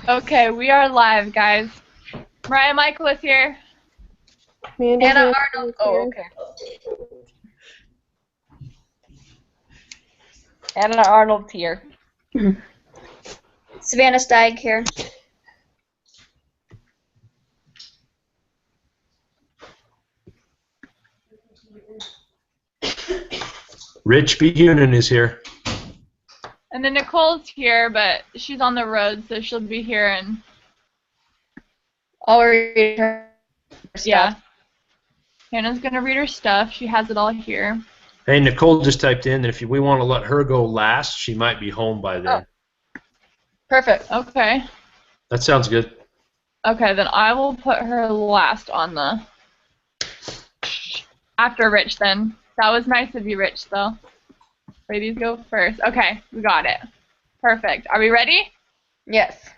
Okay, we are live, guys. Mariah Michael is here. Amanda Hannah Hanson Arnold. is Oh, here. okay. Hannah Arnold's here. Savannah Steig here. Rich Behunin is here. And then Nicole's here, but she's on the road, so she'll be here and I'll read her stuff. yeah. Hannah's gonna read her stuff. She has it all here. Hey, Nicole just typed in that if we want to let her go last, she might be home by then. Perfect. Okay. That sounds good. Okay, then I will put her last on the after Rich then. That was nice of you, Rich, though. Ladies go first. Okay, we got it. Perfect. Are we ready? Yes.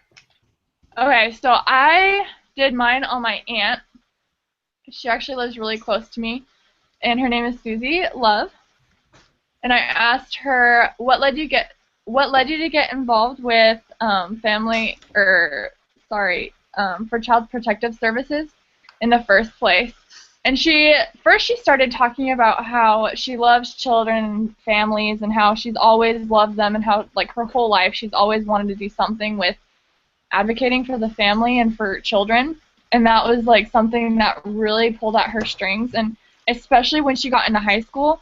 Okay, so I did mine on my aunt. She actually lives really close to me, and her name is Susie Love. And I asked her what led you to get involved with for Child Protective Services in the first place. And she started talking about how she loves children and families and how she's always loved them and how like her whole life she's always wanted to do something with advocating for the family and for children. And that was like something that really pulled at her strings. And especially when she got into high school,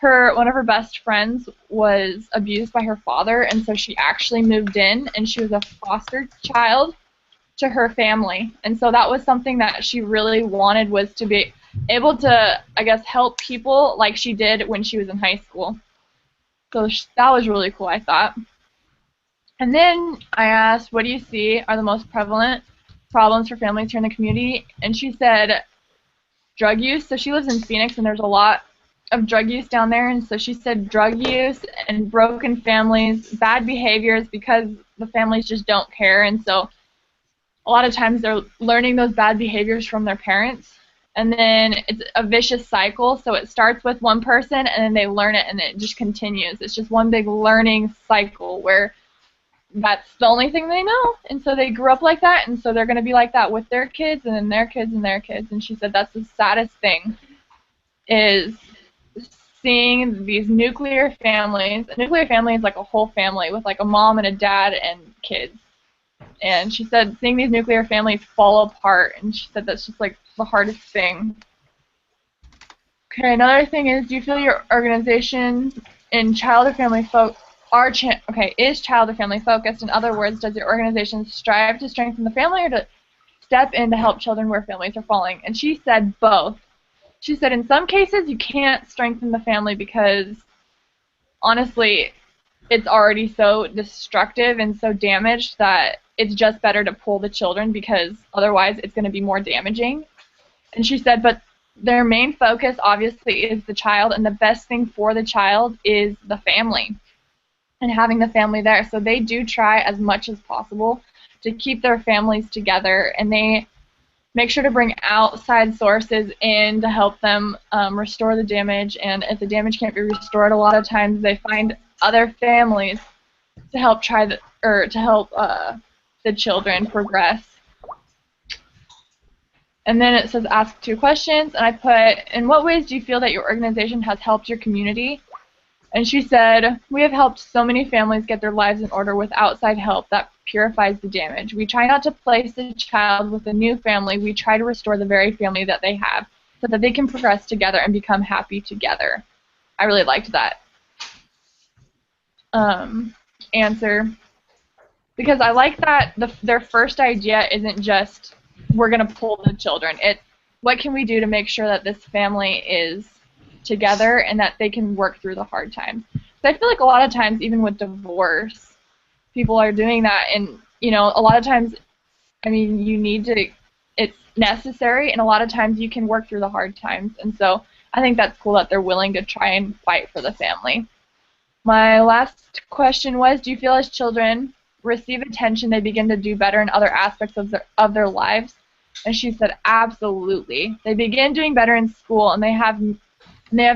one of her best friends was abused by her father, and so she actually moved in, and she was a foster child to her family. And so that was something that she really wanted, was to be able to, I guess, help people like she did when she was in high school. So that was really cool, I thought. And then I asked, what do you see are the most prevalent problems for families here in the community? And she said drug use. So she lives in Phoenix, and there's a lot of drug use down there. And so she said drug use and broken families, bad behaviors because the families just don't care. And so a lot of times they're learning those bad behaviors from their parents. And then it's a vicious cycle. So it starts with one person, and then they learn it, and it just continues. It's just one big learning cycle where that's the only thing they know. And so they grew up like that, and so they're going to be like that with their kids and then their kids and their kids. And she said that's the saddest thing, is seeing these nuclear families. A nuclear family is like a whole family with like a mom and a dad and kids. And she said seeing these nuclear families fall apart, and she said that's just like the hardest thing. Okay, another thing is, do you feel your organization in child or family is child or family focused? In other words, does your organization strive to strengthen the family or to step in to help children where families are falling? And she said both. She said in some cases you can't strengthen the family because honestly it's already so destructive and so damaged that it's just better to pull the children because otherwise it's going to be more damaging. And she said, but their main focus obviously is the child, and the best thing for the child is the family and having the family there. So they do try as much as possible to keep their families together, and they make sure to bring outside sources in to help them restore the damage. And if the damage can't be restored, a lot of times they find other families to help the children progress. And then it says ask 2 questions, and I put, in what ways do you feel that your organization has helped your community? And she said, we have helped so many families get their lives in order with outside help that purifies the damage. We try not to place the child with a new family. We try to restore the very family that they have so that they can progress together and become happy together. I really liked that answer, because I like that their first idea isn't just we're going to pull the children. It's what can we do to make sure that this family is together and that they can work through the hard times. So I feel like a lot of times, even with divorce, people are doing that, and a lot of times, I mean, it's necessary, and a lot of times you can work through the hard times. And so I think that's cool that they're willing to try and fight for the family. My last question was, do you feel as children receive attention, they begin to do better in other aspects of their lives? And she said, absolutely. They begin doing better in school, and they have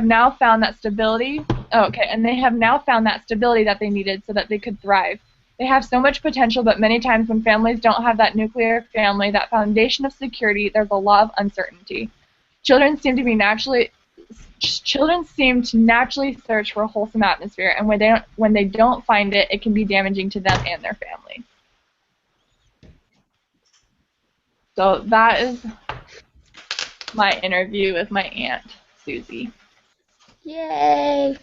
now found that stability. Oh, okay, and they have now found that stability that they needed so that they could thrive. They have so much potential, but many times when families don't have that nuclear family, that foundation of security, there's a lot of uncertainty. Children seem to naturally search for a wholesome atmosphere, and when they don't find it, it can be damaging to them and their family. So that is my interview with my Aunt Susie. Yay!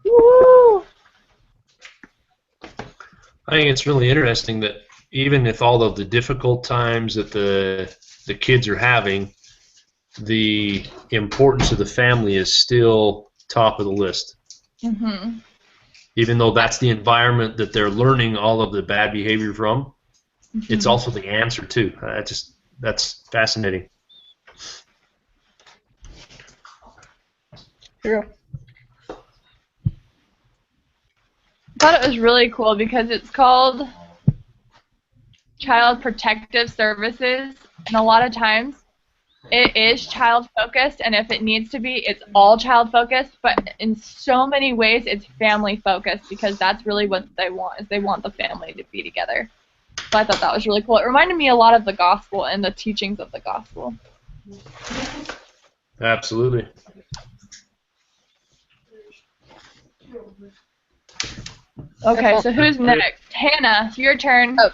Woo! I think it's really interesting that even if all of the difficult times that the kids are having, the importance of the family is still top of the list. Mm-hmm. Even though that's the environment that they're learning all of the bad behavior from, it's also the answer too. That's fascinating. True. I thought it was really cool because it's called Child Protective Services, and a lot of times it is child focused, and if it needs to be, it's all child focused, but in so many ways it's family focused because that's really what they want, is they want the family to be together. So I thought that was really cool. It reminded me a lot of the gospel and the teachings of the gospel. Absolutely. Okay, so who's next? Hannah, your turn. Oh.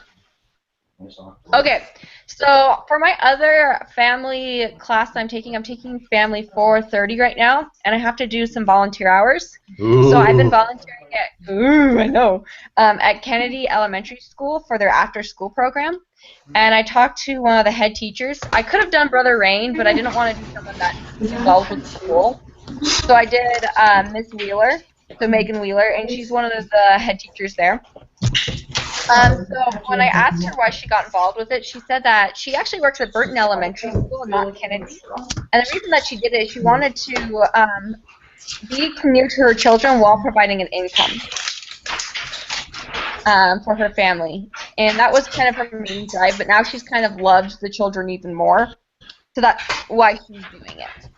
Okay, so for my other family class I'm taking Family 430 right now, and I have to do some volunteer hours. Ooh. So I've been volunteering at Kennedy Elementary School for their after-school program, and I talked to one of the head teachers. I could have done Brother Rain, but I didn't want to do someone that's involved with the school. So I did Miss Wheeler, so Megan Wheeler, and she's one of the head teachers there. So when I asked her why she got involved with it, she said that she actually works at Burton Elementary School, not Kennedy. And the reason that she did it is she wanted to be near to her children while providing an income for her family. And that was kind of her main drive, but now she's kind of loved the children even more. So that's why she's doing it.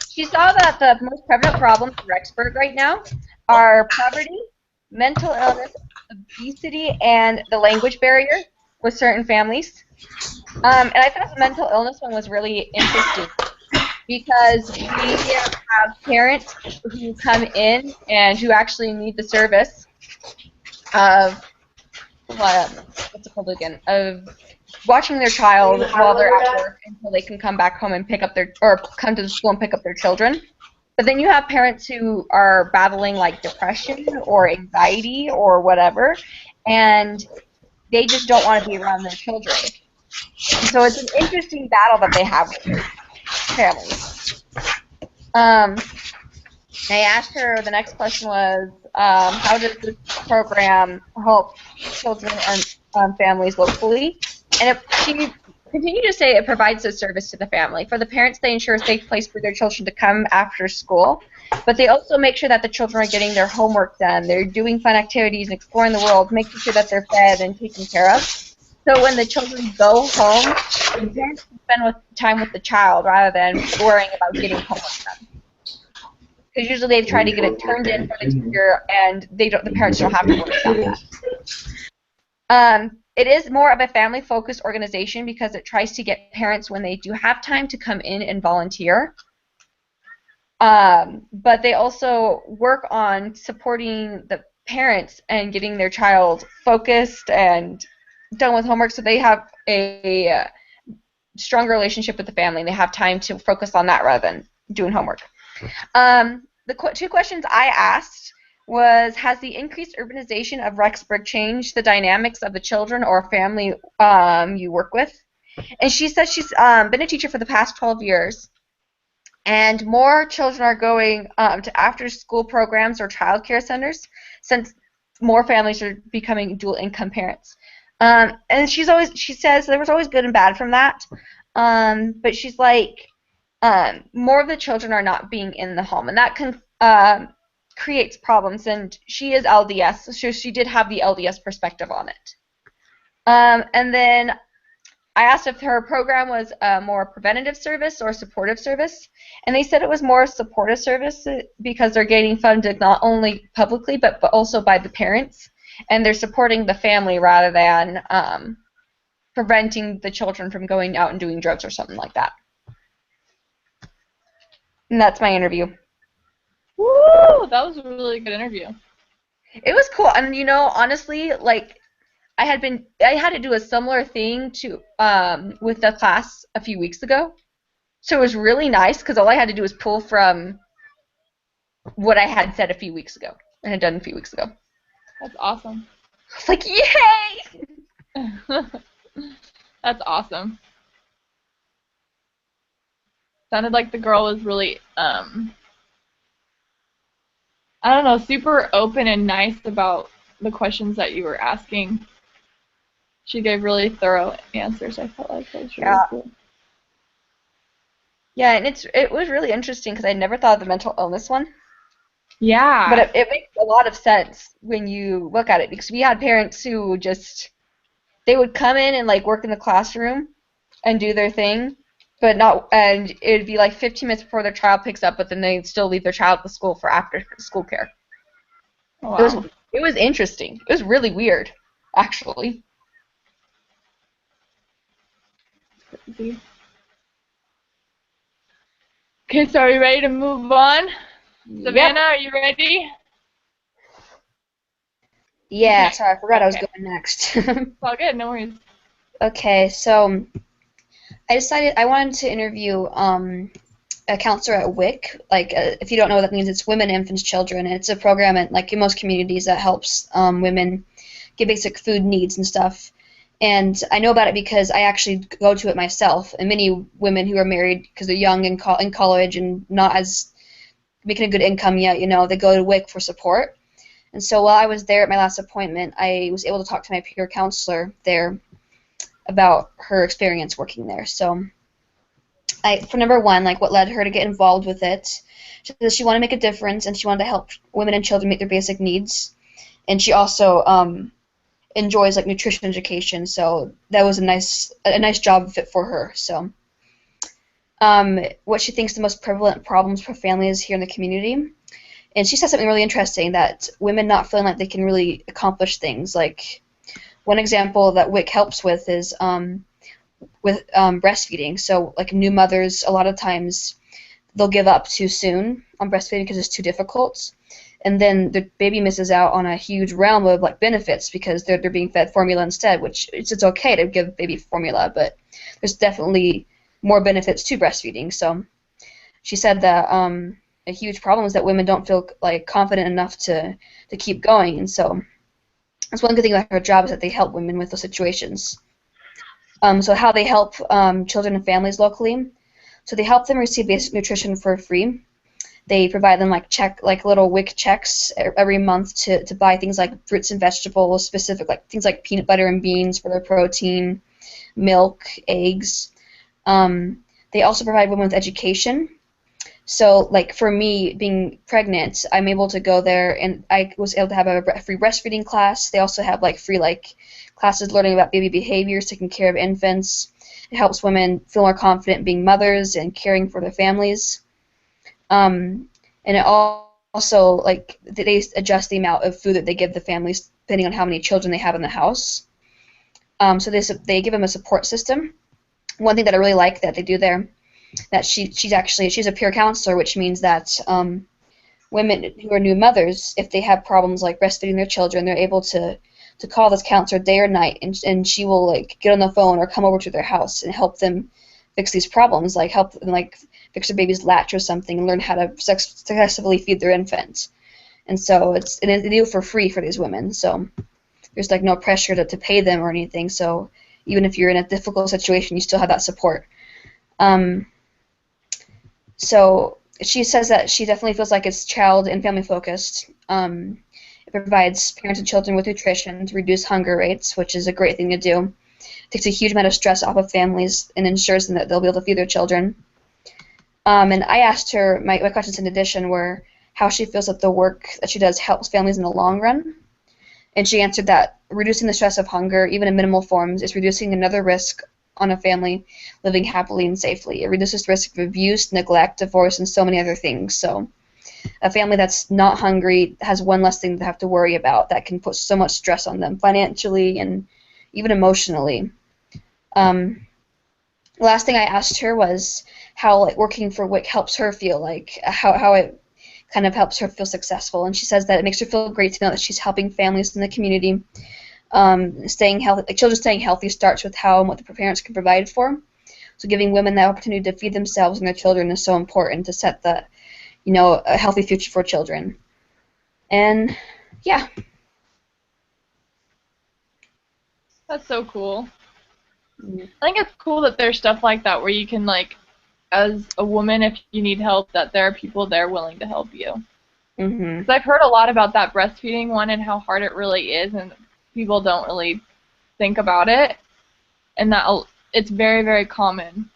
She saw that the most prevalent problems in Rexburg right now are poverty, mental illness, obesity, and the language barrier with certain families. And I thought the mental illness one was really interesting because we have parents who come in and who actually need the service of, what's it called again, of watching their child while they're at work until they can come back home and come to the school and pick up their children. But then you have parents who are battling like depression or anxiety or whatever, and they just don't want to be around their children. And so it's an interesting battle that they have with their families. I asked her, the next question was, how does this program help children and families locally? And she continued to say it provides a service to the family. For the parents, they ensure a safe place for their children to come after school, but they also make sure that the children are getting their homework done, they're doing fun activities, exploring the world, making sure that they're fed and taken care of. So when the children go home, the parents can spend time with the child rather than worrying about getting homework done. Because usually they try to get it turned in for the teacher, and the parents don't have to worry about that. It is more of a family-focused organization because it tries to get parents, when they do have time, to come in and volunteer. But they also work on supporting the parents and getting their child focused and done with homework, so they have a stronger relationship with the family, and they have time to focus on that rather than doing homework. The two questions I asked was, has the increased urbanization of Rexburg changed the dynamics of the children or family you work with? And she said she's been a teacher for the past 12 years, and more children are going to after-school programs or child care centers since more families are becoming dual-income parents. And she says there was always good and bad from that, but she's like, more of the children are not being in the home, and that can creates problems, and she is LDS, so she did have the LDS perspective on it. And then I asked if her program was a more preventative service or supportive service, and they said it was more supportive service because they're getting funded not only publicly but also by the parents. and they're supporting the family rather than preventing the children from going out and doing drugs or something like that. And that's my interview. Woo! That was a really good interview. It was cool, and honestly, like I had to do a similar thing to with the class a few weeks ago, so it was really nice because all I had to do was pull from what I had said a few weeks ago and had done a few weeks ago. That's awesome. I was like, yay! That's awesome. Sounded like the girl was really, I don't know, super open and nice about the questions that you were asking. She gave really thorough answers. I felt like that was really cool. Yeah, and it was really interesting because I never thought of the mental illness one. Yeah. But it makes a lot of sense when you look at it, because we had parents who they would come in and like work in the classroom and do their thing, and it'd be like 15 minutes before their child picks up, but then they'd still leave their child at the school for after school care. Oh, wow. It was interesting. It was really weird, actually. Crazy. Okay, so are you ready to move on? Savannah, are you ready? Yeah, Okay. sorry, I forgot I was going next. It's all good, no worries. Okay, so I decided I wanted to interview a counselor at WIC. Like, if you don't know what that means, it's Women, Infants, Children, and it's a program in most communities that helps women get basic food needs and stuff. And I know about it because I actually go to it myself, and many women who are married because they're young and in college and not as making a good income yet, they go to WIC for support. And so while I was there at my last appointment, I was able to talk to my peer counselor there about her experience working there. So for number one, like what led her to get involved with it, she said she wanted to make a difference and she wanted to help women and children meet their basic needs. And she also enjoys like nutrition education, so that was a nice job fit for her. So what she thinks the most prevalent problems for families here in the community. And she said something really interesting, that women not feeling like they can really accomplish things. Like one example that WIC helps with is with breastfeeding. So like new mothers, a lot of times they'll give up too soon on breastfeeding because it's too difficult. And then the baby misses out on a huge realm of like benefits because they're being fed formula instead, which it's okay to give baby formula, but there's definitely more benefits to breastfeeding. So she said that a huge problem is that women don't feel like confident enough to keep going, and so that's one good thing about her job, is that they help women with those situations. So how they help children and families locally. So they help them receive basic nutrition for free. They provide them like little WIC checks every month to buy things like fruits and vegetables, specific like things like peanut butter and beans for their protein, milk, eggs. They also provide women with education. So, like, for me, being pregnant, I'm able to go there, and I was able to have a free breastfeeding class. They also have, like, free, like, classes learning about baby behaviors, taking care of infants. It helps women feel more confident being mothers and caring for their families. And it also, like, they adjust the amount of food that they give the families depending on how many children they have in the house. So they give them a support system. One thing that I really like that they do there, that she's a peer counselor, which means that women who are new mothers, if they have problems like breastfeeding their children, they're able to call this counselor day or night, and she will like get on the phone or come over to their house and help them fix these problems, like help them like fix their baby's latch or something and learn how to successfully feed their infant. And so they do it for free for these women. So there's like no pressure to pay them or anything. So even if you're in a difficult situation, you still have that support. So she says that she definitely feels like it's child and family focused. It provides parents and children with nutrition to reduce hunger rates, which is a great thing to do. It takes a huge amount of stress off of families and ensures them that they'll be able to feed their children. And I asked her, my questions in addition were how she feels that the work that she does helps families in the long run. And she answered that reducing the stress of hunger, even in minimal forms, is reducing another risk on a family living happily and safely. It reduces the risk of abuse, neglect, divorce, and so many other things. So a family that's not hungry has one less thing to have to worry about that can put so much stress on them financially and even emotionally. Last thing I asked her was how like working for WIC helps her feel, like how it kind of helps her feel successful, and she says that it makes her feel great to know that she's helping families in the community. Staying healthy, like children staying healthy starts with how and what the parents can provide for. So giving women the opportunity to feed themselves and their children is so important to set the, a healthy future for children. And yeah. That's so cool. Mm-hmm. I think it's cool that there's stuff like that where you can, like, as a woman, if you need help, that there are people there willing to help you. Mm-hmm. Because I've heard a lot about that breastfeeding one and how hard it really is, and people don't really think about it, and that it's very, very common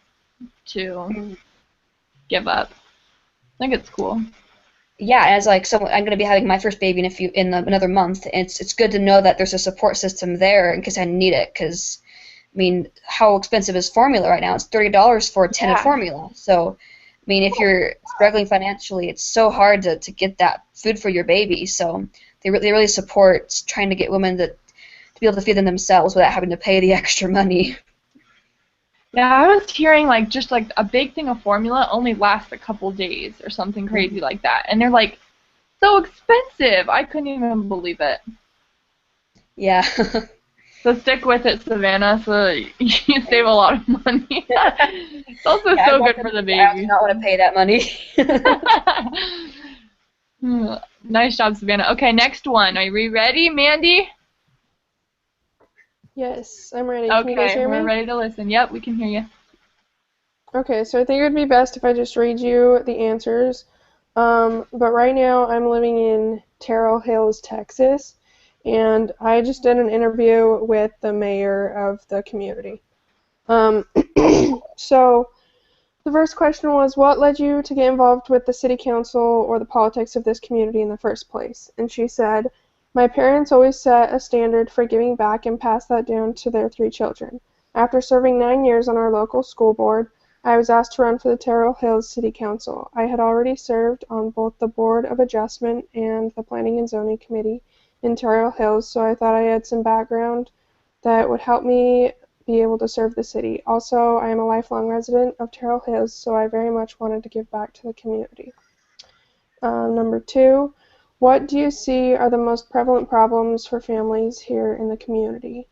to give up. I think it's cool. Yeah, as like someone, I'm going to be having my first baby in another month. And it's good to know that there's a support system there in case I need it. Because I mean, how expensive is formula right now? It's $30 for a tin of formula. So, I mean, if you're struggling financially, it's so hard to get that food for your baby. So they really support trying to get women to be able to feed them themselves without having to pay the extra money. Yeah, I was hearing like just like a big thing of formula only lasts a couple days or something crazy like that, and they're like so expensive. I couldn't even believe it. Yeah. So stick with it, Savannah, so you save a lot of money. It's also so good for the baby. I do not want to pay that money. Nice job, Savannah. Okay, next one. Are we ready, Mandy? Yes, I'm ready. Okay, can you guys hear me? we're ready to listen. Yep, we can hear you. Okay, so I think it would be best if I just read you the answers. But right now I'm living in Terrell Hills, Texas, and I just did an interview with the mayor of the community. So the first question was, what led you to get involved with the city council or the politics of this community in the first place? And she said, my parents always set a standard for giving back and passed that down to their 3 children. After serving 9 years on our local school board, I was asked to run for the Terrell Hills City Council. I had already served on both the Board of Adjustment and the Planning and Zoning Committee in Terrell Hills, so I thought I had some background that would help me be able to serve the city. Also, I am a lifelong resident of Terrell Hills, so I very much wanted to give back to the community. Number 2, what do you see are the most prevalent problems for families here in the community?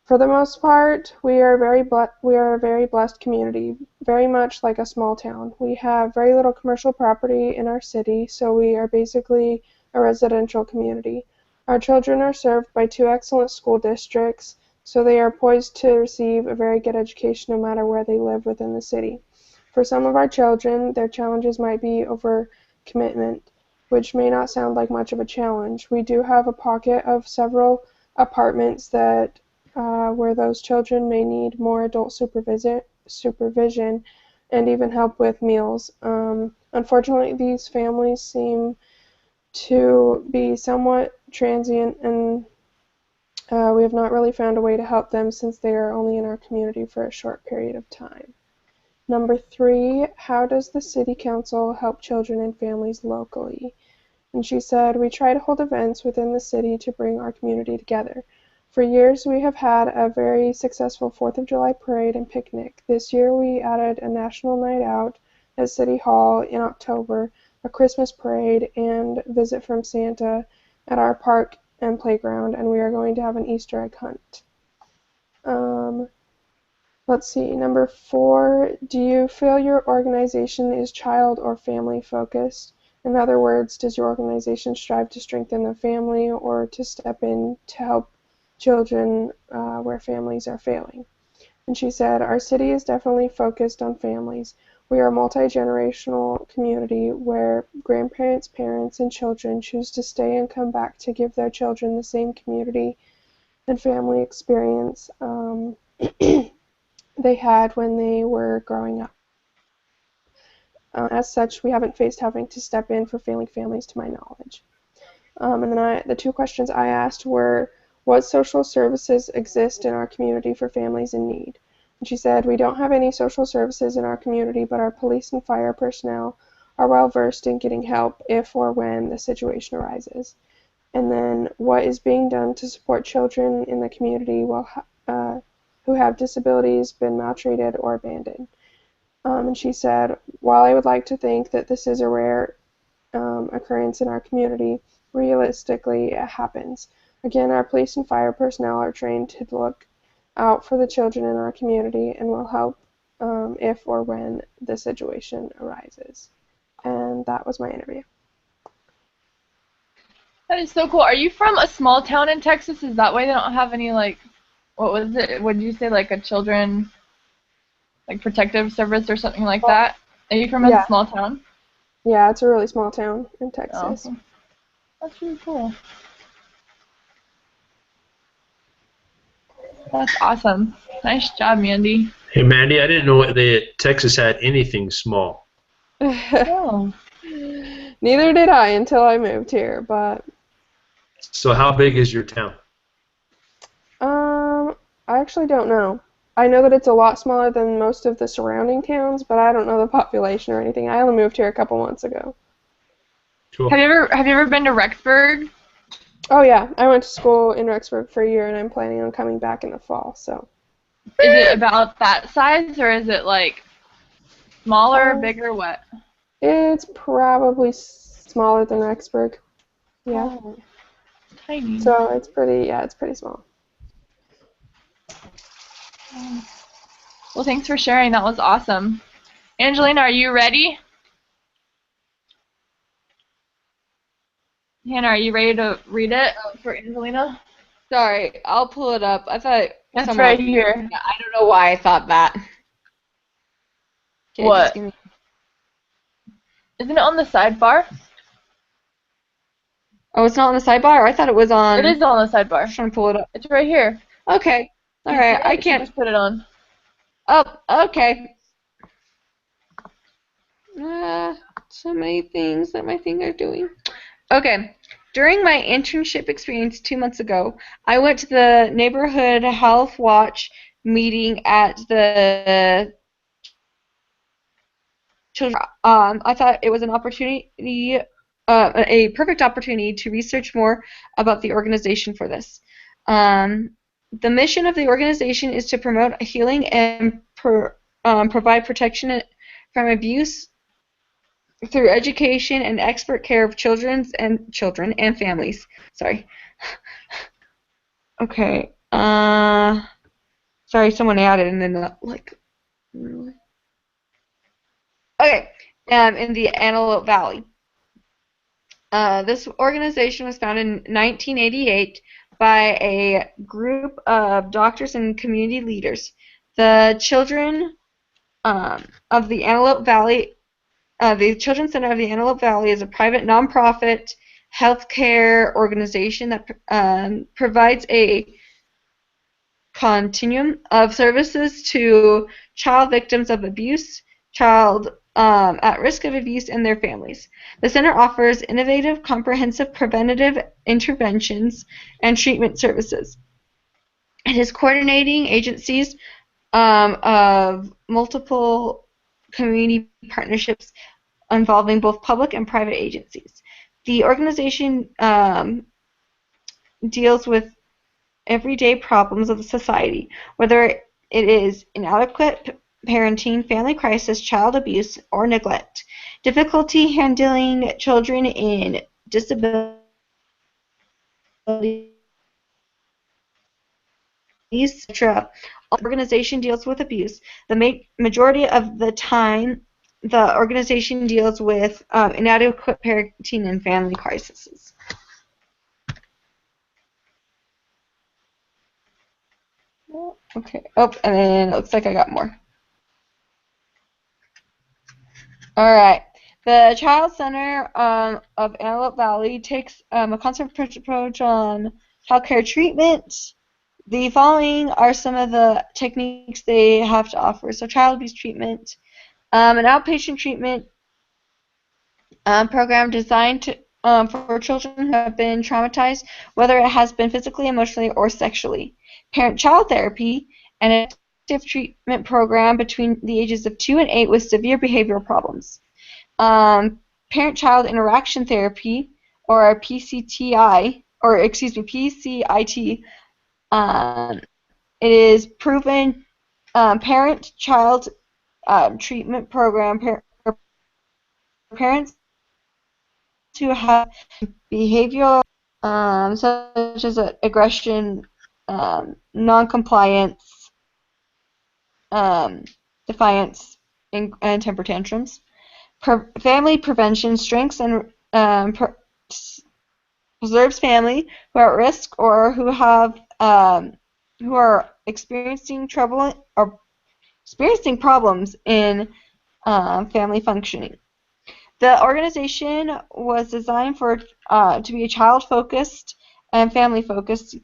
For the most part, we are a very blessed community, very much like a small town. We have very little commercial property in our city, so we are basically a residential community. Our children are served by 2 excellent school districts, so they are poised to receive a very good education no matter where they live within the city. For some of our children, their challenges might be over commitment, which may not sound like much of a challenge. We do have a pocket of several apartments that where those children may need more adult supervision and even help with meals. Unfortunately, these families seem to be somewhat transient, and we have not really found a way to help them since they are only in our community for a short period of time. Number 3, how does the City Council help children and families locally? And she said, we try to hold events within the city to bring our community together. For years, we have had a very successful 4th of July parade and picnic. This year, we added a national night out at City Hall in October, a Christmas parade, and visit from Santa at our park and playground, and we are going to have an Easter egg hunt. Let's see, number 4, do you feel your organization is child or family focused? In other words, does your organization strive to strengthen the family or to step in to help children where families are failing? And she said, our city is definitely focused on families. We are a multi-generational community where grandparents, parents, and children choose to stay and come back to give their children the same community and family experience they had when they were growing up. As such, we haven't faced having to step in for failing families to my knowledge. And then the 2 questions I asked were, what social services exist in our community for families in need? And she said, we don't have any social services in our community, but our police and fire personnel are well versed in getting help if or when the situation arises. And then, what is being done to support children in the community who have disabilities, been maltreated, or abandoned? And she said, while I would like to think that this is a rare occurrence in our community, realistically it happens. Again, our police and fire personnel are trained to look out for the children in our community and will help if or when the situation arises. And that was my interview. That is so cool. Are you from a small town in Texas? Is that why they don't have any, like, what was it? What did you say, like a children, like protective service or something like that? Are you from a small town? Yeah, it's a really small town in Texas. Awesome. That's really cool. That's awesome. Nice job, Mandy. Hey, Mandy, I didn't know that Texas had anything small. Oh. Neither did I until I moved here, but... So how big is your town? I actually don't know. I know that it's a lot smaller than most of the surrounding towns, but I don't know the population or anything. I only moved here a couple months ago. Cool. Have you ever been to Rexburg? Oh yeah, I went to school in Rexburg for a year, and I'm planning on coming back in the fall. So. Is it about that size, or is it like smaller, bigger, what? It's probably smaller than Rexburg. Yeah. Oh, tiny. So it's pretty small. Well, thanks for sharing. That was awesome. Angelina, are you ready? Hannah, are you ready to read it for Angelina? Sorry, I'll pull it up. I thought That's someone- right here. I don't know why I thought that. Okay, What? just give me- Isn't it on the sidebar? Oh, it's not on the sidebar? I thought it was on... It is on the sidebar. I'm just trying to pull it up. It's right here. Okay. All right, I can't... Just put it on. Oh, okay. So many things that my finger are doing. Okay. During my internship experience 2 months ago, I went to the neighborhood health watch meeting at the children. I thought it was an opportunity, a perfect opportunity to research more about the organization for this. The mission of the organization is to promote healing and provide protection from abuse through education and expert care of children and families. Sorry. Okay. Sorry, someone added and then like. Okay. In the Antelope Valley. This organization was founded in 1988 by a group of doctors and community leaders. The children of the Antelope Valley. The Children's Center of the Antelope Valley is a private nonprofit healthcare organization that provides a continuum of services to child victims of abuse, child at risk of abuse, and their families. The center offers innovative, comprehensive preventative interventions and treatment services. It is coordinating agencies of multiple community partnerships involving both public and private agencies. The organization deals with everyday problems of the society, whether it is inadequate parenting, family crisis, child abuse, or neglect, difficulty handling children in disabilities, etc. The organization deals with abuse. The majority of the time, the organization deals with inadequate parenting and family crises. Okay. Oh, and then it looks like I got more. All right. The Child Center of Antelope Valley takes a conservative approach on child care treatment. The following are some of the techniques they have to offer. So child abuse treatment, an outpatient treatment program designed for children who have been traumatized, whether it has been physically, emotionally, or sexually. Parent-child therapy, an active treatment program between the ages of 2 and 8 with severe behavioral problems. parent-child interaction therapy, or PCTI, or excuse me, PCIT. It is proven parent-child treatment program for parents who have behavioral such as aggression, non-compliance, defiance, and temper tantrums. Family prevention strengths and preserves family who are at risk or who are experiencing experiencing problems in family functioning. The organization was designed to be child-focused and family-focused.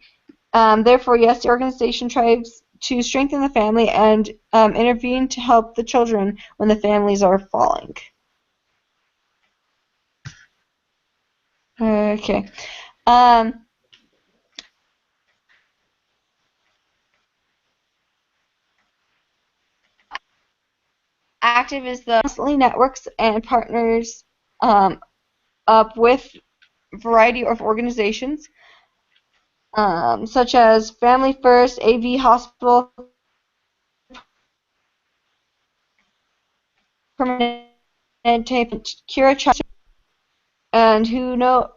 Therefore, yes, the organization tries to strengthen the family and intervene to help the children when the families are falling. Okay. Active is the constantly networks and partners up with a variety of organizations such as Family First, AV Hospital, Permanent Cura Child, and who know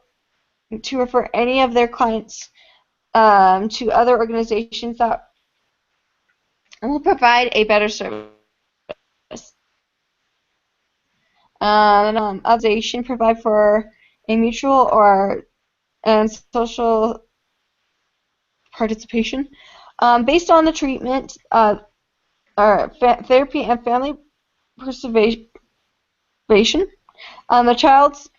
to refer any of their clients to other organizations that will provide a better service. Organization provide for a mutual and social participation based on the treatment, therapy, and family preservation. The Child's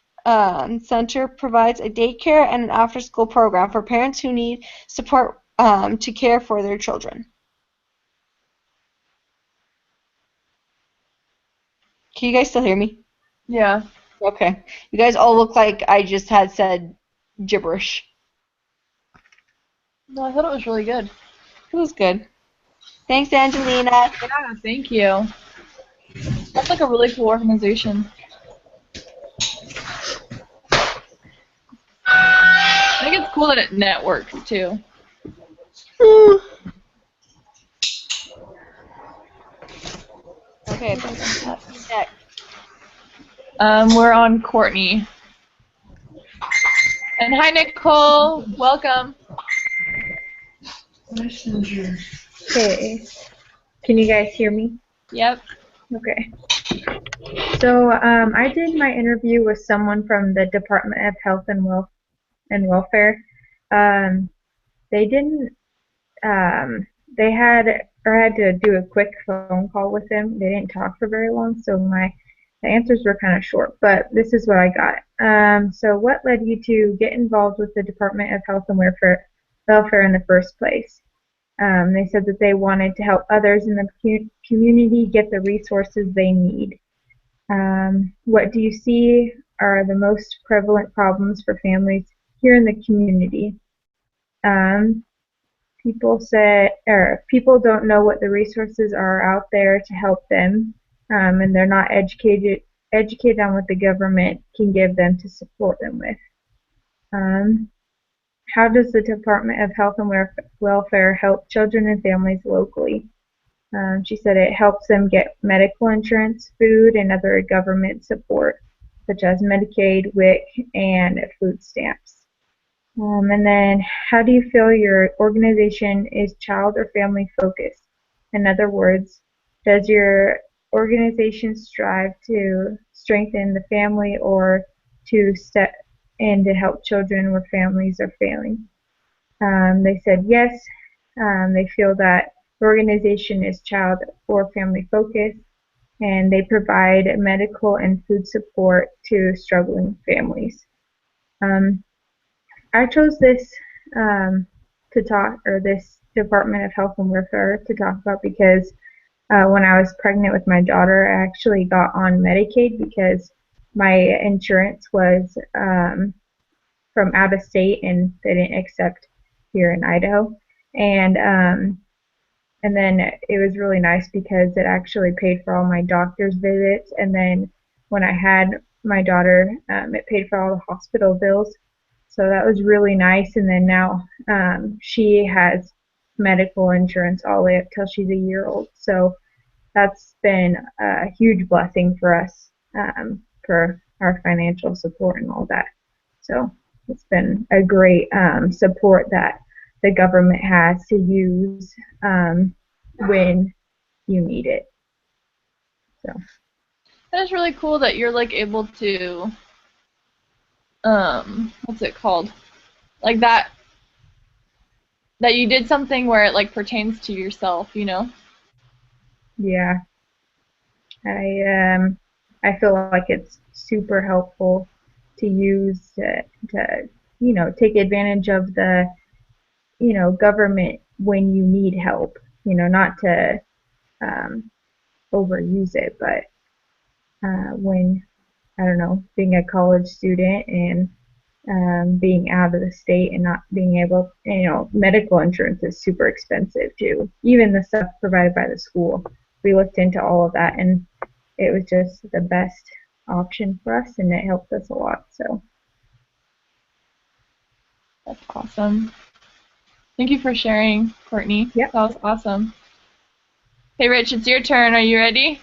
Center provides a daycare and an after-school program for parents who need support to care for their children. Can you guys still hear me? Yeah. Okay. You guys all look like I just had said gibberish. No, I thought it was really good. It was good. Thanks, Angelina. Yeah, thank you. That's like a really cool organization. I think it's cool that it networks too. Okay, next. We're on Courtney. And hi, Nicole. Welcome. Okay. Can you guys hear me? Yep. Okay. So I did my interview with someone from the Department of Health and Welfare. They didn't. They had to do a quick phone call with them. They didn't talk for very long, so the answers were kind of short. But this is what I got. So what led you to get involved with the Department of Health and Welfare in the first place? They said that they wanted to help others in the community get the resources they need. What do you see are the most prevalent problems for families here in the community? People don't know what the resources are out there to help them, and they're not educated on what the government can give them to support them with. How does the Department of Health and Welfare help children and families locally? She said it helps them get medical insurance, food, and other government support, such as Medicaid, WIC, and food stamps. And then, how do you feel your organization is child or family focused? In other words, does your organization strive to strengthen the family or to step in to help children where families are failing? They said yes. They feel that the organization is child or family focused, and they provide medical and food support to struggling families. I chose this this Department of Health and Welfare to talk about because when I was pregnant with my daughter, I actually got on Medicaid because my insurance was from out of state and they didn't accept here in Idaho. And then it was really nice because it actually paid for all my doctor's visits, and then when I had my daughter. It paid for all the hospital bills, so that was really nice. And then now she has medical insurance all the way up till she's a year old. So that's been a huge blessing for us, for our financial support and all that. So it's been a great support that the government has to use when you need it. So That's really cool that you're like able to, what's it called? Like that you did something where it like pertains to yourself, you know? yeah, I feel like it's super helpful to use to take advantage of the government when you need help. Not to overuse it, but when, I don't know, being a college student and being out of the state and not being able, medical insurance is super expensive too. Even the stuff provided by the school. We looked into all of that, and it was just the best option for us, and it helped us a lot. So That's awesome. Thank you for sharing, Courtney. Yep. That was awesome. Hey, Rich, it's your turn. Are you ready?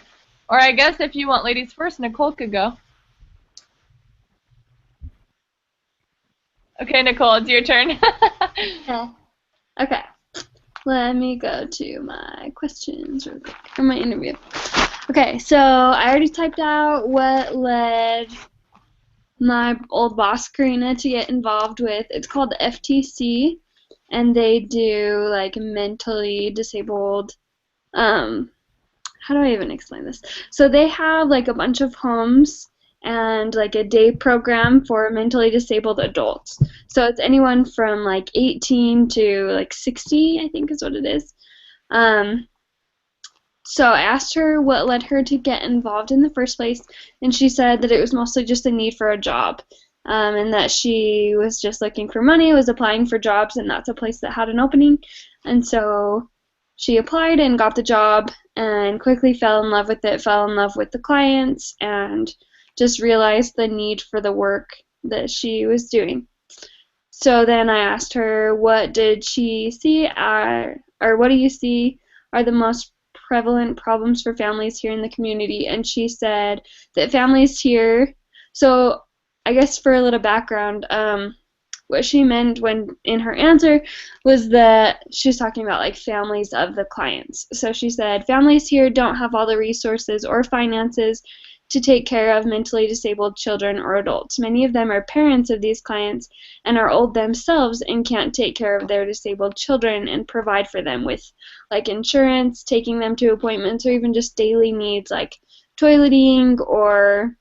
Or I guess if you want ladies first, Nicole could go. Okay, Nicole, it's your turn. Okay. Let me go to my questions real quick, or my interview. Okay, so I already typed out what led my old boss, Karina, to get involved with. It's called the FTC, and they do like mentally disabled, how do I even explain this? So they have like a bunch of homes and like a day program for mentally disabled adults. So it's anyone from like 18 to like 60, I think is what it is. So I asked her what led her to get involved in the first place, and she said that it was mostly just a need for a job, and that she was just looking for money, was applying for jobs, and that's a place that had an opening. And so she applied and got the job and quickly fell in love with it, fell in love with the clients, and just realized the need for the work that she was doing. So then I asked her, what did she see, or what do you see are the most prevalent problems for families here in the community? And she said that families here, so I guess for a little background, what she meant when in her answer was that she was talking about like families of the clients. So she said families here don't have all the resources or finances to take care of mentally disabled children or adults. Many of them are parents of these clients and are old themselves and can't take care of their disabled children and provide for them with like insurance, taking them to appointments, or even just daily needs like toileting or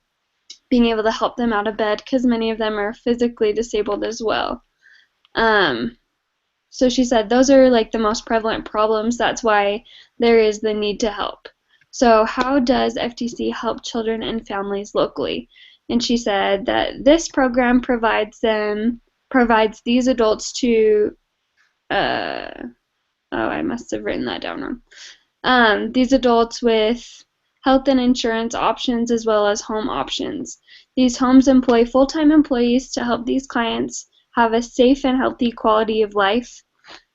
being able to help them out of bed, because many of them are physically disabled as well. So she said those are like the most prevalent problems. That's why there is the need to help. So how does FTC help children and families locally? And she said that this program provides these adults to, I must have written that down wrong. These adults with health and insurance options as well as home options. These homes employ full-time employees to help these clients have a safe and healthy quality of life,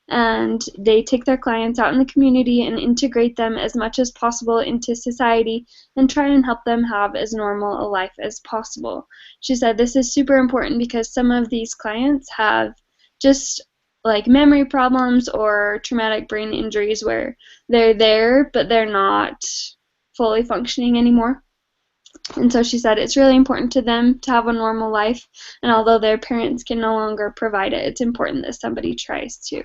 and they take their clients out in the community and integrate them as much as possible into society and try and help them have as normal a life as possible. She said this is super important because some of these clients have just like memory problems or traumatic brain injuries where they're there but they're not fully functioning anymore. And so she said it's really important to them to have a normal life, and although their parents can no longer provide it, it's important that somebody tries to.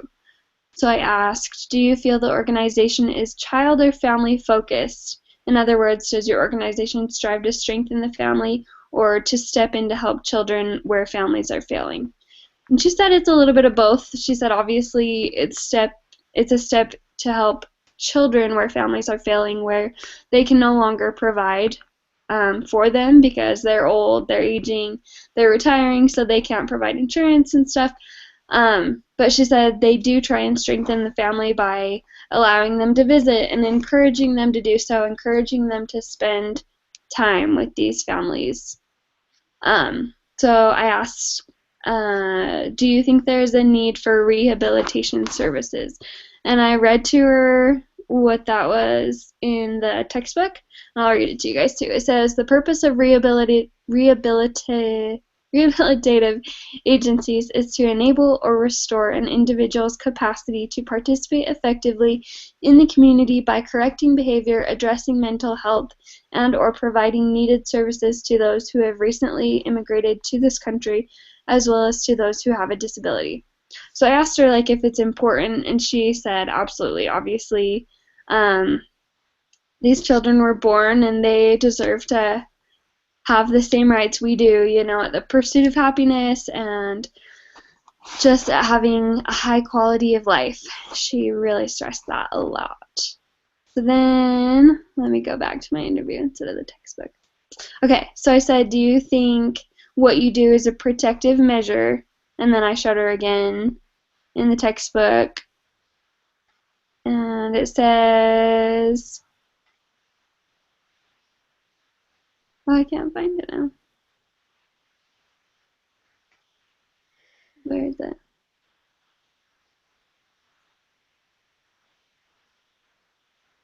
So I asked, do you feel the organization is child or family focused? In other words, does your organization strive to strengthen the family or to step in to help children where families are failing? And she said it's a little bit of both. She said obviously it's a step to help children where families are failing, where they can no longer provide for them because they're old, they're aging, they're retiring, so they can't provide insurance and stuff. But she said they do try and strengthen the family by allowing them to visit and encouraging them to do so, encouraging them to spend time with these families. So I asked, do you think there's a need for rehabilitation services? And I read to her what that was in the textbook. I'll read it to you guys too. It says, the purpose of rehabilitative agencies is to enable or restore an individual's capacity to participate effectively in the community by correcting behavior, addressing mental health, and or providing needed services to those who have recently immigrated to this country, as well as to those who have a disability. So I asked her like if it's important, and she said absolutely. Obviously, these children were born and they deserve to have the same rights we do, you know, the pursuit of happiness and just having a high quality of life. She really stressed that a lot. So then, let me go back to my interview instead of the textbook. Okay, so I said, do you think what you do is a protective measure? And then I showed her again in the textbook. And it says, oh, I can't find it now. Where is it?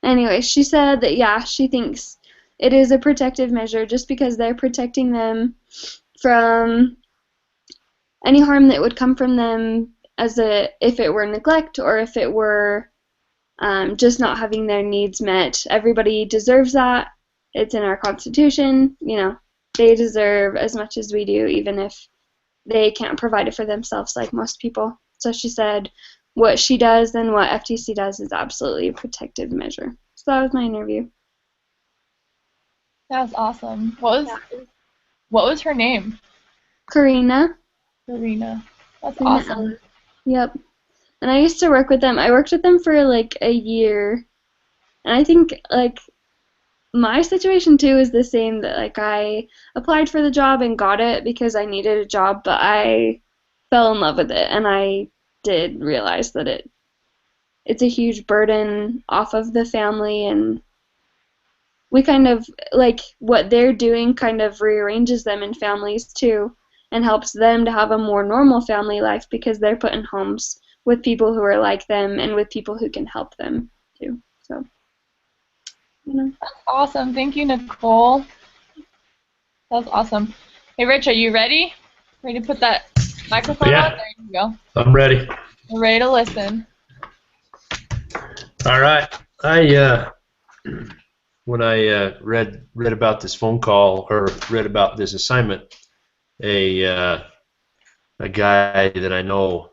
Anyway, she said that, yeah, she thinks it is a protective measure just because they're protecting them from any harm that would come from them if it were neglect or if it were just not having their needs met. Everybody deserves that. It's in our Constitution. You know, they deserve as much as we do, even if they can't provide it for themselves like most people. So she said what she does and what FTC does is absolutely a protective measure. So that was my interview. That was awesome. What was her name? Karina. Karina. That's Karina awesome. Ellis. Yep. And I used to work with them. I worked with them for like a year. And I think like my situation too is the same, that like I applied for the job and got it because I needed a job, but I fell in love with it, and I did realize that it's a huge burden off of the family, and we kind of like what they're doing kind of rearranges them in families too and helps them to have a more normal family life because they're put in homes with people who are like them and with people who can help them too. So, you know. That's awesome. Thank you, Nicole. That was awesome. Hey, Rich, are you ready? Ready to put that microphone on? There you go. I'm ready. We're ready to listen. All right. When I read about this phone call or read about this assignment, a guy that I know,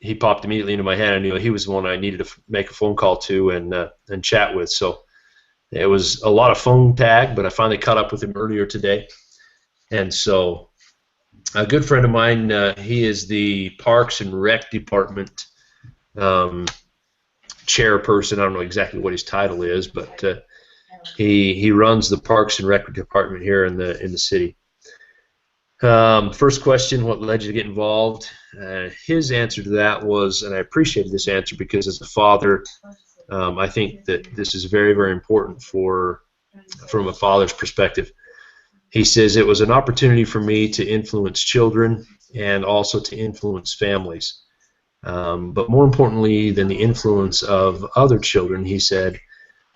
he popped immediately into my head. I knew he was the one I needed to make a phone call to and chat with. So it was a lot of phone tag, but I finally caught up with him earlier today. And so a good friend of mine, he is the Parks and Rec Department chairperson. I don't know exactly what his title is, but he runs the Parks and Rec Department here in the city. First question, what led you to get involved? His answer to that was, and I appreciated this answer because as a father, I think that this is very, very important from a father's perspective. He says, it was an opportunity for me to influence children and also to influence families. But more importantly than the influence of other children, he said,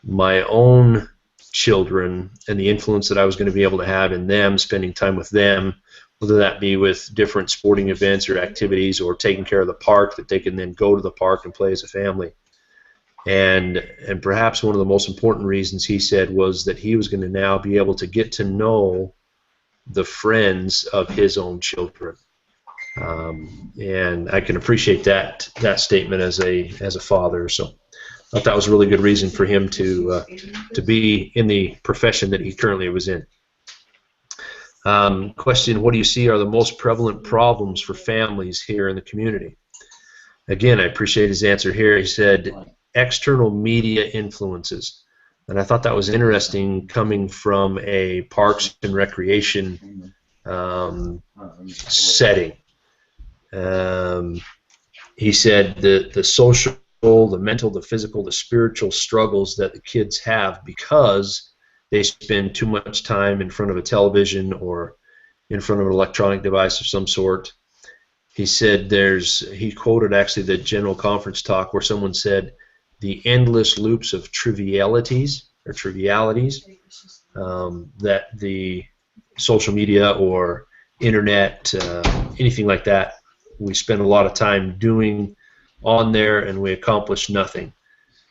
my own children and the influence that I was going to be able to have in them, spending time with them, whether that be with different sporting events or activities or taking care of the park, that they can then go to the park and play as a family. And perhaps one of the most important reasons, he said, was that he was going to now be able to get to know the friends of his own children. And I can appreciate that statement as a father. So I thought that was a really good reason for him to be in the profession that he currently was in. Question, what do you see are the most prevalent problems for families here in the community? Again, I appreciate his answer here. He said, external media influences. And I thought that was interesting coming from a parks and recreation setting. He said the social, the mental, the physical, the spiritual struggles that the kids have because they spend too much time in front of a television or in front of an electronic device of some sort. He said he quoted actually the general conference talk where someone said the endless loops of trivialities that the social media or internet, anything like that, we spend a lot of time doing on there and we accomplish nothing.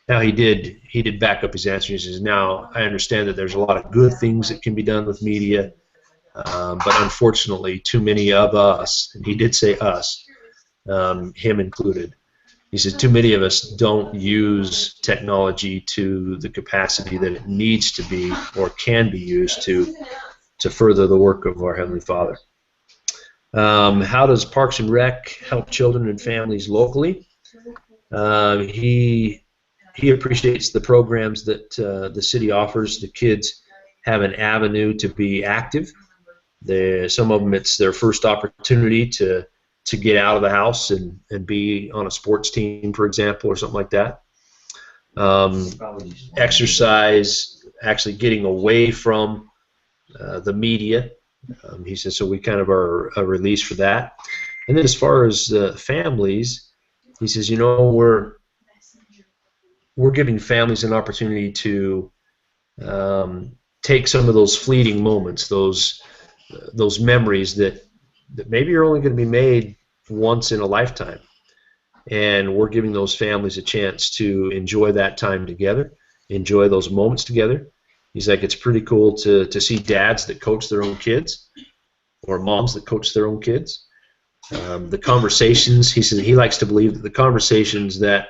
Now he did back up his answer. He says, now I understand that there's a lot of good things that can be done with media, but unfortunately too many of us, and he did say us, him included, he says too many of us don't use technology to the capacity that it needs to be or can be used to further the work of our Heavenly Father. How does Parks and Rec help children and families locally? He appreciates the programs that the city offers. The kids have an avenue to be active. Some of them, it's their first opportunity to get out of the house and be on a sports team, for example, or something like that. Exercise, actually getting away from the media. He says, so we kind of are a release for that. And then as far as families, he says, you know, we're giving families an opportunity to take some of those fleeting moments, those memories that maybe are only going to be made once in a lifetime. And we're giving those families a chance to enjoy that time together, enjoy those moments together. He's like, it's pretty cool to see dads that coach their own kids or moms that coach their own kids. The conversations, he says he likes to believe that the conversations that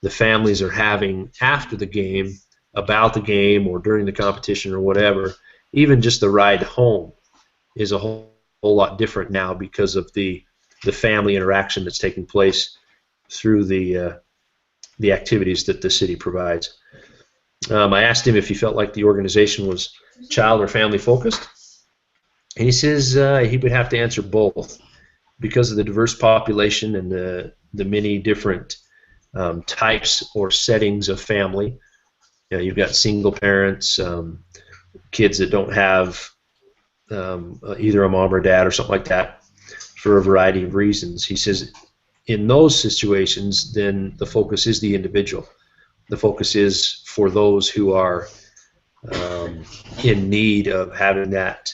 the families are having after the game, about the game or during the competition or whatever, even just the ride home is a whole lot different now because of the family interaction that's taking place through the activities that the city provides. I asked him if he felt like the organization was child or family focused, and he says he would have to answer both because of the diverse population and the many different types or settings of family. You know, you've got single parents, kids that don't have either a mom or dad or something like that for a variety of reasons. He says in those situations, then the focus is the individual. The focus is for those who are in need of having that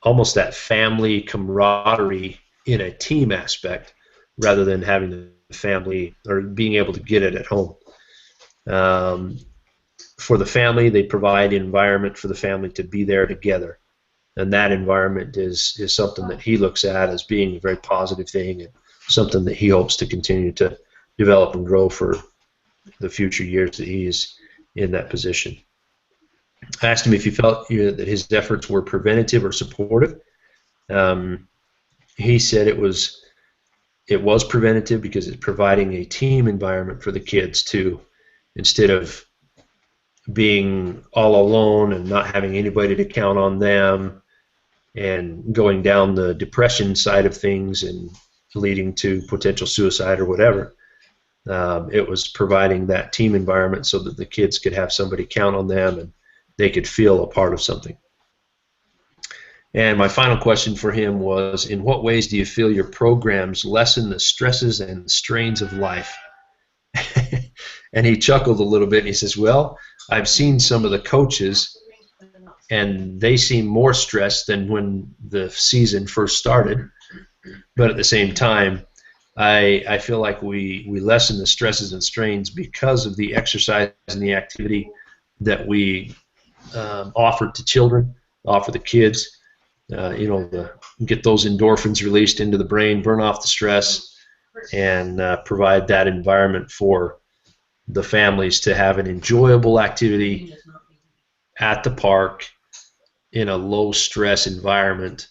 almost that family camaraderie in a team aspect rather than having the family or being able to get it at home. For the family, they provide an environment for the family to be there together. And that environment is something that he looks at as being a very positive thing and something that he hopes to continue to develop and grow for the future years that he is in that position. I asked him if he felt that his efforts were preventative or supportive. He said it was preventative because it's providing a team environment for the kids to, instead of being all alone and not having anybody to count on them and going down the depression side of things and leading to potential suicide or whatever. It was providing that team environment so that the kids could have somebody count on them and they could feel a part of something. And my final question for him was, in what ways do you feel your programs lessen the stresses and strains of life? And he chuckled a little bit and he says, well, I've seen some of the coaches and they seem more stressed than when the season first started. But at the same time, I feel like we lessen the stresses and strains because of the exercise and the activity that we offer to children, offer the kids. Get those endorphins released into the brain, burn off the stress, and provide that environment for the families to have an enjoyable activity at the park in a low-stress environment.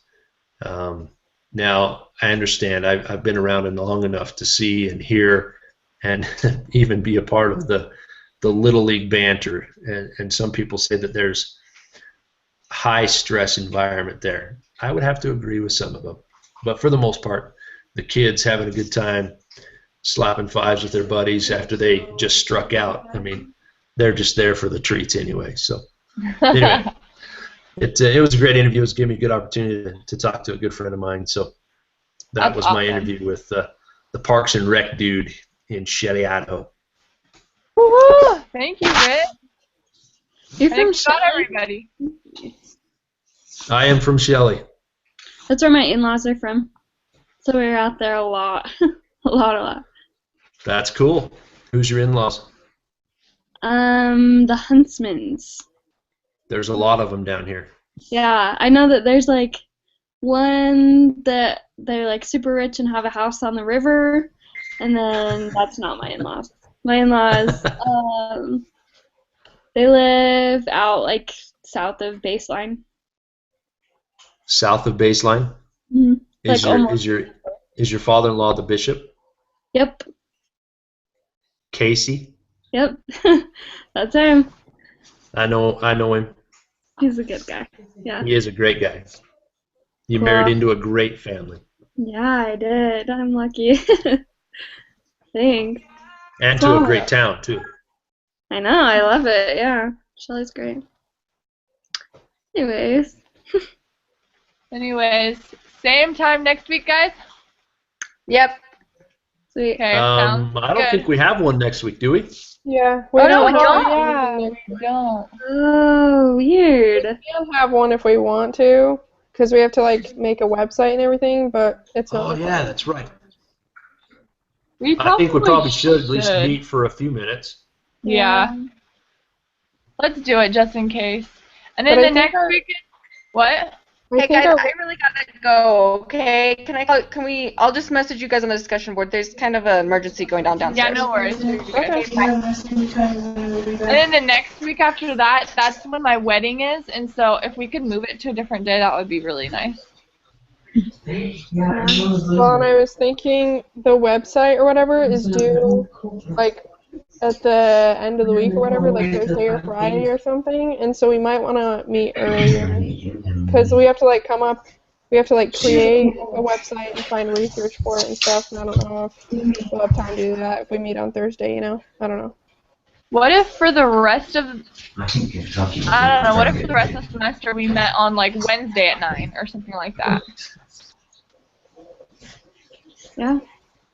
Now, I understand. I've been around it long enough to see and hear and even be a part of the Little League banter. And some people say that there's high-stress environment there. I would have to agree with some of them. But for the most part, the kids having a good time, slapping fives with their buddies after they just struck out. I mean, they're just there for the treats anyway. So anyway, it was a great interview. It was giving me a good opportunity to talk to a good friend of mine. So that That's was my awesome. interview with the Parks and Rec dude in Shelley, Idaho. Woo-hoo! Thank you, Britt. You're from Thanks about Shelley? everybody. I am from Shelley. That's where my in-laws are from. So we were out there a lot. a lot. That's cool. Who's your in-laws? The Huntsmans. There's a lot of them down here. Yeah, I know that there's like one that they're like super rich and have a house on the river, and then that's not my in-laws. My in-laws, they live out like south of Baseline. South of Baseline? Mm-hmm. Is Like your almost. is your father-in-law the bishop? Yep. Casey? Yep. That's him. I know him. He's a good guy. Yeah. He is a great guy. You Cool. married into a great family. Yeah, I did. I'm lucky. Thanks. And to a great town, too. I know. I love it. Yeah. Shelley's great. Anyways. Anyways, same time next week, guys. Yep. Sweet. Okay. Sounds I don't good. think we have one next week, do we? Yeah. Oh, no, we have don't? one. We don't. Oh, weird. We'll have one if we want to, because we have to like make a website and everything, but it's not. Oh, yeah, that's right. We I think we probably should at least meet for a few minutes. Yeah. Let's do it just in case. And then But I the think next weekend. What? Hey guys, I really gotta go. Okay, can we? I'll just message you guys on the discussion board. There's kind of an emergency going down downstairs. Yeah, no worries. Okay. And then the next week after that, that's when my wedding is, and so if we could move it to a different day, that would be really nice. Well, and I was thinking the website or whatever is due like at the end of the week or whatever, like Thursday or Friday or something, and so we might want to meet earlier because we have to like come up, we have to like create a website and find research for it and stuff, and I don't know if we'll have time to do that if we meet on Thursday, you know? I don't know. What if for the rest of, I don't know, what if for the rest of the semester we met on like Wednesday at 9 or something like that? Yeah.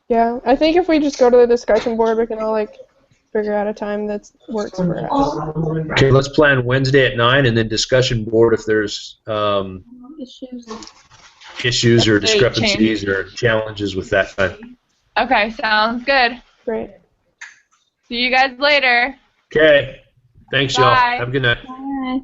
Yeah, I think if we just go to the discussion board, we can all like figure out a time that works for us. Okay, let's plan Wednesday at 9 and then discussion board if there's issues or discrepancies or challenges with that time. Okay, sounds good. Great. See you guys later. Okay. Thanks, y'all. Bye. Have a good night. Bye.